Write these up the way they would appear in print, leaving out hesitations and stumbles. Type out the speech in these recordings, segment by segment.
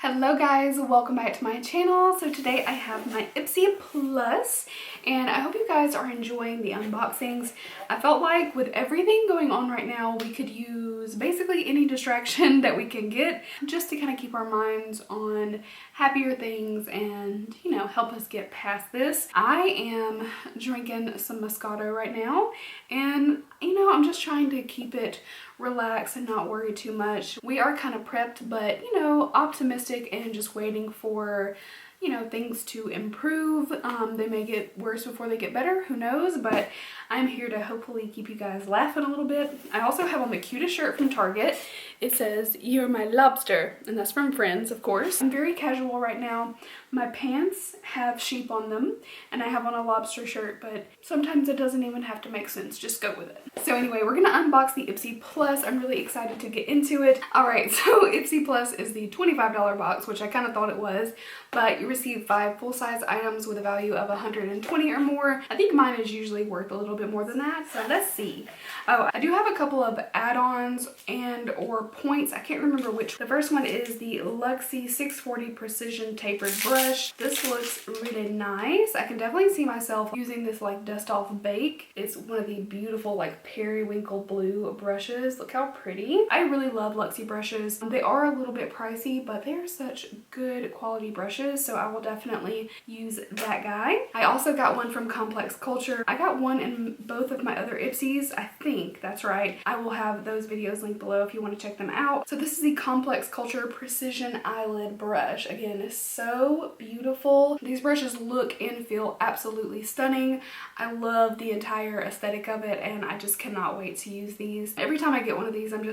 Hello guys, welcome back to my channel. So today I have my Ipsy Plus and I hope you guys are enjoying the unboxings. I felt like with everything going on right now, we could use basically any distraction that we can get just to kind of keep our minds on happier things and, you know, help us get past this. I am drinking some Moscato right now and, you know, I'm just trying to keep it relax and not worry too much. We are kind of prepped, but, you know, optimistic and just waiting for, you know, things to improve. They may get worse before they get better, who knows, but I'm here to hopefully keep you guys laughing a little bit. I also have on the cutest shirt from Target. It says, "You're my lobster," and that's from Friends, of course. I'm very casual right now. My pants have sheep on them, and I have on a lobster shirt, but sometimes it doesn't even have to make sense. Just go with it. So anyway, we're gonna unbox the Ipsy Plus. I'm really excited to get into it. All right, so Ipsy Plus is the $25 box, which I kind of thought it was, but you receive 5 full-size items with a value of $120 or more. I think mine is usually worth a little bit more than that, so let's see. Oh, I do have a couple of add-ons and or points. I can't remember which. The first one is the Luxie 640 Precision Tapered Brush. This looks really nice. I can definitely see myself using this like dust off bake. It's one of the beautiful like periwinkle blue brushes. Look how pretty. I really love Luxie brushes. They are a little bit pricey, but they are such good quality brushes, so I will definitely use that guy. I also got one from Complex Culture. I got one in both of my other Ipsies. I think that's right. I will have those videos linked below if you want to check them out. So this is the Complex Culture Precision Eyelid Brush. Again, it's so beautiful. These brushes look and feel absolutely stunning. I love the entire aesthetic of it and I just cannot wait to use these. Every time I get one of these, I'm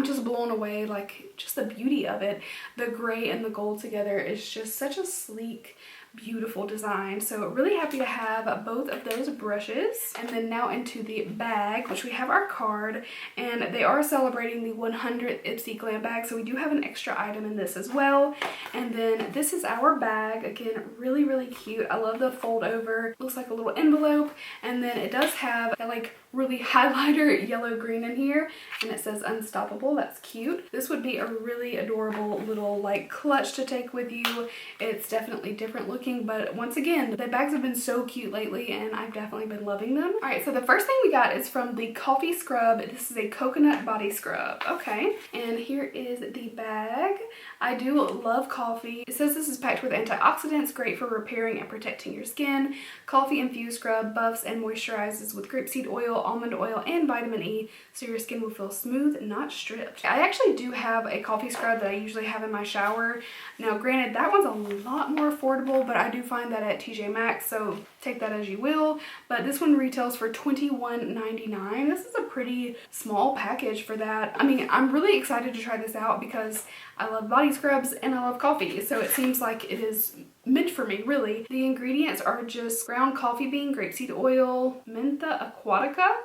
just blown away, like just the beauty of it. The gray and the gold together is just such a sleek, beautiful design. So really happy to have both of those brushes. And then now into the bag, which we have our card, and they are celebrating the 100th Ipsy Glam bag, so we do have an extra item in this as well. And then this is our bag. Again, really cute. I love the fold over. Looks like a little envelope, and then it does have a like really highlighter yellow green in here, and it says Unstoppable. That's cute. This would be a really adorable little like clutch to take with you. It's definitely different looking, but once again, the bags have been so cute lately and I've definitely been loving them. All right, so the first thing we got is from the Coffee Scrub. This is a coconut body scrub. Okay, and here is the bag. I do love coffee. It says this is packed with antioxidants, great for repairing and protecting your skin. Coffee infused scrub buffs and moisturizes with grapeseed oil, almond oil, and vitamin E, so your skin will feel smooth, not stripped. I actually do have a coffee scrub that I usually have in my shower. Now, granted, that one's a lot more affordable, but I do find that at TJ Maxx, so take that as you will. But this one retails for $21.99. This is a pretty small package for that. I mean, I'm really excited to try this out because I love body scrubs and I love coffee, so it seems like it is meant for me, really. The ingredients are just ground coffee bean, grapeseed oil, mentha aquatica,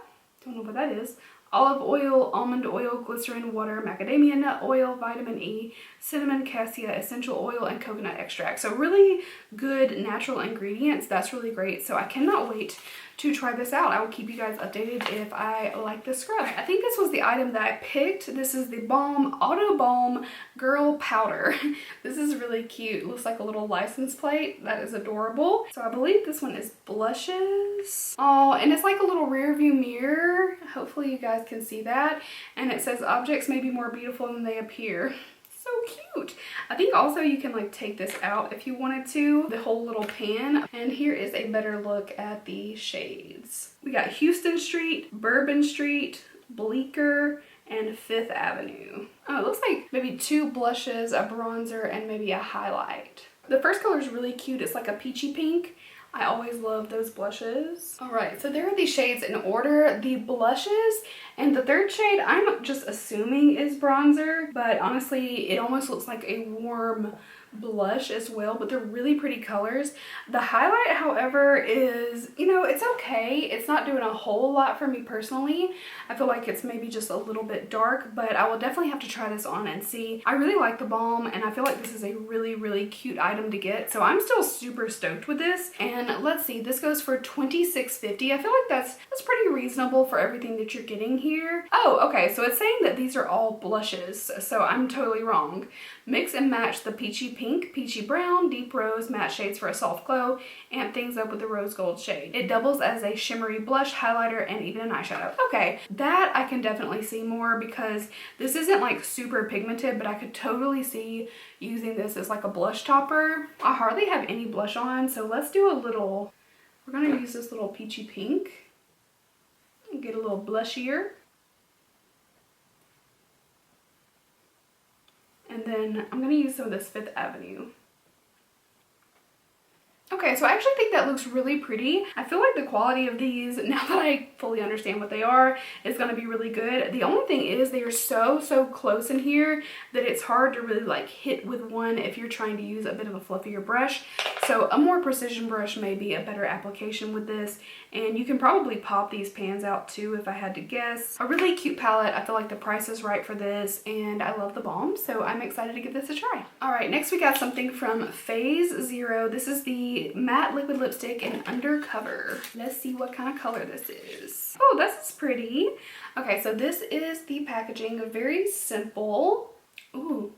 don't know what that is, olive oil, almond oil, glycerin, water, macadamia nut oil, vitamin E, cinnamon, cassia essential oil, and coconut extract. So really good natural ingredients. That's really great. So I cannot wait to try this out. I will keep you guys updated if I like this scrub. I think this was the item that I picked. This is the Balm Auto Balm Girl Powder. This is really cute. It looks like a little license plate. That is adorable. So I believe this one is blushes. Oh, and it's like a little rear view mirror. Hopefully you guys can see that. And it says objects may be more beautiful than they appear. So cute. I think also you can like take this out if you wanted to, the whole little pan. And here is a better look at the shades. We got Houston Street, Bourbon Street, Bleecker, and Fifth Avenue. Oh, it looks like maybe 2 blushes, a bronzer, and maybe a highlight. The first color is really cute. It's like a peachy pink. I always love those blushes. All right, so there are these shades in order. The blushes and the third shade, I'm just assuming is bronzer, but honestly, it almost looks like a warm blush as well, but they're really pretty colors. The highlight, however, is, you know, it's okay. It's not doing a whole lot for me personally. I feel like it's maybe just a little bit dark, but I will definitely have to try this on and see. I really like the balm, and I feel like this is a really cute item to get, so I'm still super stoked with this. And And let's see, this goes for $26.50. I feel like that's pretty reasonable for everything that you're getting here. Oh, okay, so it's saying that these are all blushes, so I'm totally wrong. Mix and match the peachy pink, peachy brown, deep rose matte shades for a soft glow. Amp things up with the rose gold shade. It doubles as a shimmery blush, highlighter, and even an eyeshadow. Okay, that I can definitely see more because this isn't like super pigmented, but I could totally see using this as like a blush topper. I hardly have any blush on, so let's do a little, we're gonna use this little peachy pink and get a little blushier. And then I'm gonna use some of this Fifth Avenue. Okay, so I actually think that looks really pretty. I feel like the quality of these, now that I fully understand what they are, is going to be really good. The only thing is they are so close in here that it's hard to really like hit with one if you're trying to use a bit of a fluffier brush. So a more precision brush may be a better application with this. And you can probably pop these pans out too if I had to guess. A really cute palette. I feel like the price is right for this and I love the balm, so I'm excited to give this a try. Alright, next we got something from Phase Zero. This is the matte liquid lipstick in Undercover. Let's see what kind of color this is. Oh, this is pretty. Okay, so this is the packaging. Very simple. Ooh.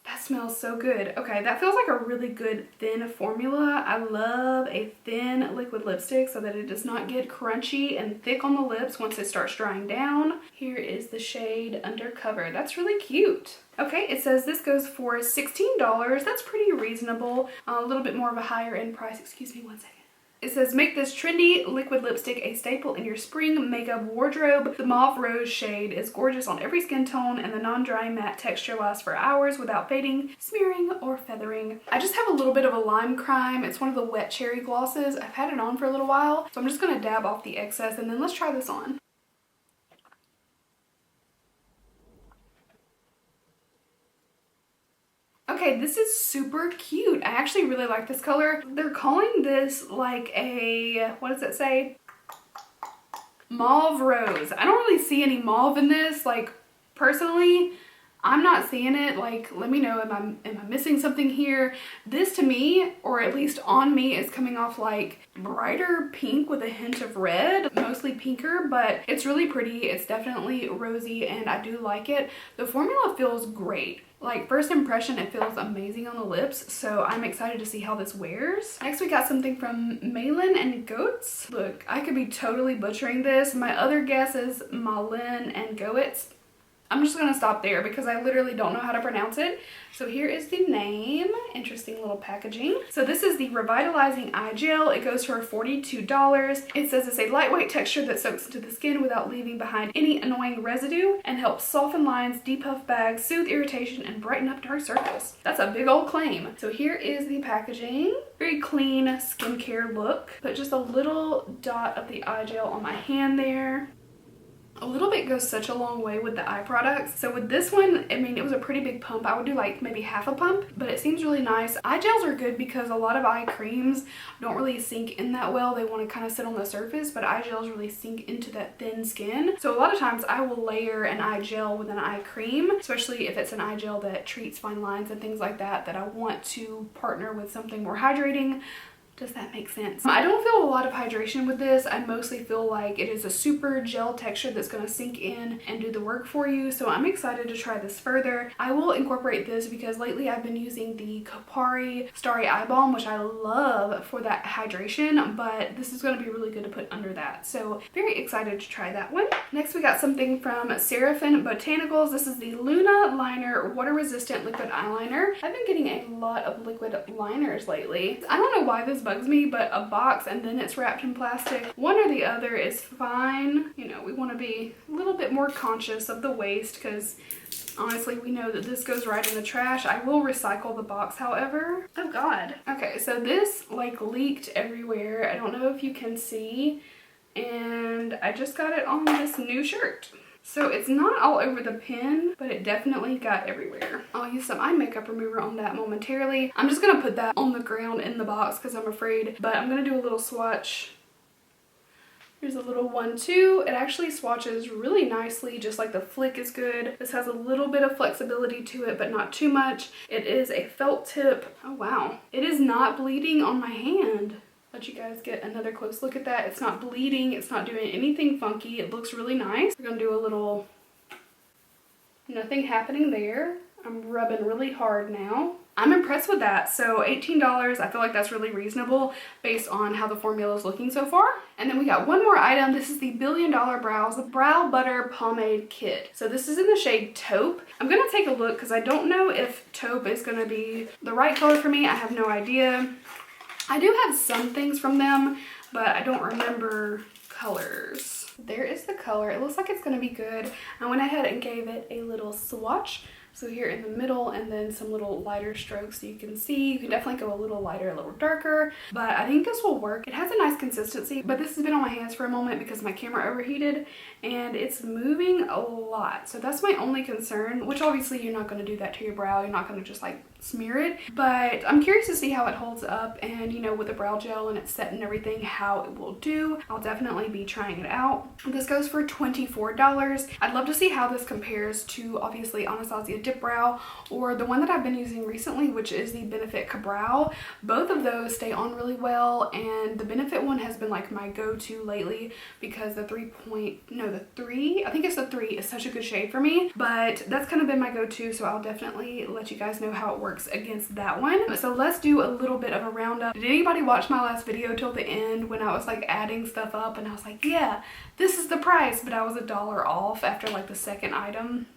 That smells so good. Okay, that feels like a really good thin formula. I love a thin liquid lipstick so that it does not get crunchy and thick on the lips once it starts drying down. Here is the shade Undercover. That's really cute. Okay, it says this goes for $16. That's pretty reasonable. A little bit more of a higher end price. Excuse me one second. It says, make this trendy liquid lipstick a staple in your spring makeup wardrobe. The mauve rose shade is gorgeous on every skin tone, and the non-dry matte texture lasts for hours without fading, smearing, or feathering. I just have a little bit of a lime crime. It's one of the wet cherry glosses. I've had it on for a little while, so I'm just going to dab off the excess, and then let's try this on. Okay, this is super cute. I actually really like this color. They're calling this like a, what does it say? Mauve rose. I don't really see any mauve in this. Like, personally, I'm not seeing it. Like, let me know, am I missing something here? This to me, or at least on me, is coming off like brighter pink with a hint of red, mostly pinker, but it's really pretty. It's definitely rosy and I do like it. The formula feels great. Like, first impression, it feels amazing on the lips, so I'm excited to see how this wears. Next, we got something from Mainland Goats. Look, I could be totally butchering this. My other guess is Mainland Goats. I'm just gonna stop there because I literally don't know how to pronounce it. So here is the name. Interesting little packaging. So this is the Revitalizing Eye Gel. It goes for $42. It says it's a lightweight texture that soaks into the skin without leaving behind any annoying residue and helps soften lines, depuff bags, soothe irritation, and brighten up dark circles. That's a big old claim. So here is the packaging. Very clean skincare look. Put just a little dot of the eye gel on my hand there. A little bit goes such a long way with the eye products. So with this one, I mean, it was a pretty big pump. I would do like maybe half a pump, but it seems really nice. Eye gels are good because a lot of eye creams don't really sink in that well. They want to kind of sit on the surface, but eye gels really sink into that thin skin. So a lot of times I will layer an eye gel with an eye cream, especially if it's an eye gel that treats fine lines and things like that, that I want to partner with something more hydrating. Does that make sense? I don't feel a lot of hydration with this. I mostly feel like it is a super gel texture that's going to sink in and do the work for you. So I'm excited to try this further. I will incorporate this because lately I've been using the Kopari Starry Eye Balm, which I love for that hydration, but this is going to be really good to put under that. So very excited to try that one. Next we got something from Seraphin Botanicals. This is the Luna Liner Water Resistant Liquid Eyeliner. I've been getting a lot of liquid liners lately. I don't know why this bugs me, but a box and then it's wrapped in plastic, one or the other is fine. You know, we want to be a little bit more conscious of the waste because honestly we know that this goes right in the trash. I will recycle the box, however. Oh god. Okay, so this like leaked everywhere. I don't know if you can see, and I just got it on this new shirt. So it's not all over the pen, but it definitely got everywhere. I'll use some eye makeup remover on that momentarily. I'm just gonna put that on the ground in the box because I'm afraid, but I'm gonna do a little swatch. Here's a little one too. It actually swatches really nicely, just like the flick is good. This has a little bit of flexibility to it, but not too much. It is a felt tip. Oh wow. It is not bleeding on my hand. Let you guys get another close look at that. It's not bleeding. It's not doing anything funky. It looks really nice. We're going to do a little, nothing happening there. I'm rubbing really hard now. I'm impressed with that. So $18, I feel like that's really reasonable based on how the formula is looking so far. And then we got one more item. This is the Billion Dollar Brows Brow Butter Pomade Kit. So this is in the shade Taupe. I'm gonna take a look because I don't know if taupe is gonna be the right color for me. I have no idea. I do have some things from them, but I don't remember colors. There is the color. It looks like it's gonna be good. I went ahead and gave it a little swatch. So here in the middle, and then some little lighter strokes so you can see. You can definitely go a little lighter, a little darker, but I think this will work. It has a nice consistency, but this has been on my hands for a moment because my camera overheated and it's moving a lot. So that's my only concern, which obviously you're not going to do that to your brow. You're not going to just like smear it, but I'm curious to see how it holds up, and you know, with the brow gel and it's set and everything, how it will do. I'll definitely be trying it out. This goes for $24. I'd love to see how this compares to obviously Anastasia Dip Brow or the one that I've been using recently, which is the Benefit Ka-Brow. Both of those stay on really well, and the Benefit one has been like my go-to lately because the 3, I think it's the 3 is such a good shade for me, but that's kind of been my go-to, so I'll definitely let you guys know how it works against that one. So let's do a little bit of a roundup. Did anybody watch my last video till the end when I was like adding stuff up and I was like, yeah, this is the price, but I was $1 off after like the second item?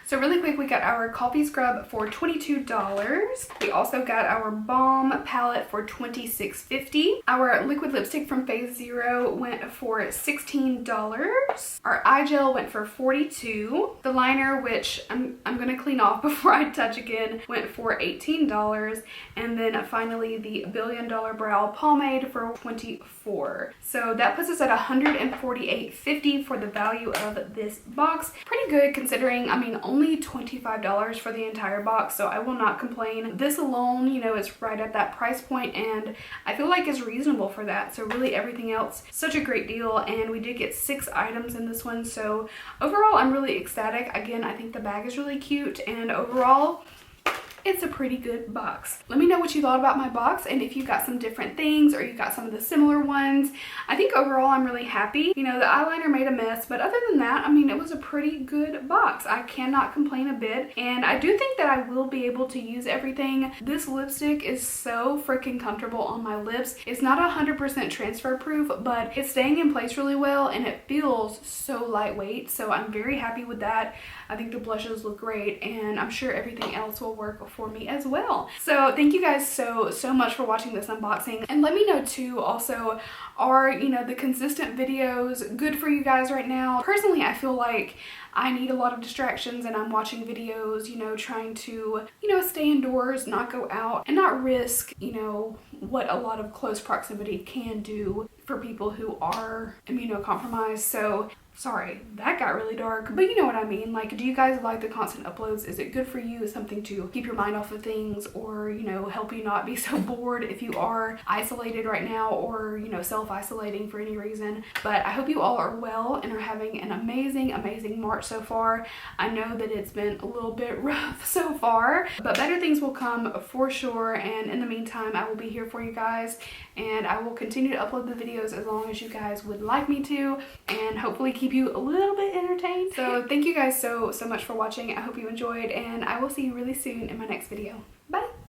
So really quick, we got our coffee scrub for $22. We also got our balm palette for $26.50. Our liquid lipstick from Phase Zero went for $16. Our eye gel went for $42. The liner, which I'm gonna clean off before I touch again, went for $18. And then finally the Billion Dollar Brow Pomade for $24. So that puts us at $148.50 for the value of this box. Pretty good considering, I mean, only $25 for the entire box, so I will not complain. This alone, you know, is right at that price point, and I feel like it's reasonable for that. So really everything else, such a great deal, and we did get 6 items in this one. So overall, I'm really ecstatic. Again, I think the bag is really cute, and overall, it's a pretty good box. Let me know what you thought about my box, and if you got some different things or you got some of the similar ones. I think overall I'm really happy. You know, the eyeliner made a mess, but other than that, I mean, it was a pretty good box. I cannot complain a bit, and I do think that I will be able to use everything. This lipstick is so freaking comfortable on my lips. It's not 100% transfer proof, but it's staying in place really well, and it feels so lightweight, so I'm very happy with that. I think the blushes look great, and I'm sure everything else will work for me as well. So thank you guys so much for watching this unboxing, and let me know too also, are, you know, the consistent videos good for you guys right now? Personally, I feel like I need a lot of distractions, and I'm watching videos, you know, trying to, you know, stay indoors, not go out, and not risk, you know, what a lot of close proximity can do for people who are immunocompromised. So sorry, that got really dark, but you know what I mean. Like, do you guys like the constant uploads? Is it good for you? Is something to keep your mind off of things, or, you know, help you not be so bored if you are isolated right now, or, you know, self-isolating for any reason? But I hope you all are well and are having an amazing March so far. I know that it's been a little bit rough so far, but better things will come for sure. And in the meantime, I will be here for you guys, and I will continue to upload the videos as long as you guys would like me to, and hopefully keep you a little bit entertained. So thank you guys so much for watching. I hope you enjoyed, and I will see you really soon in my next video. Bye!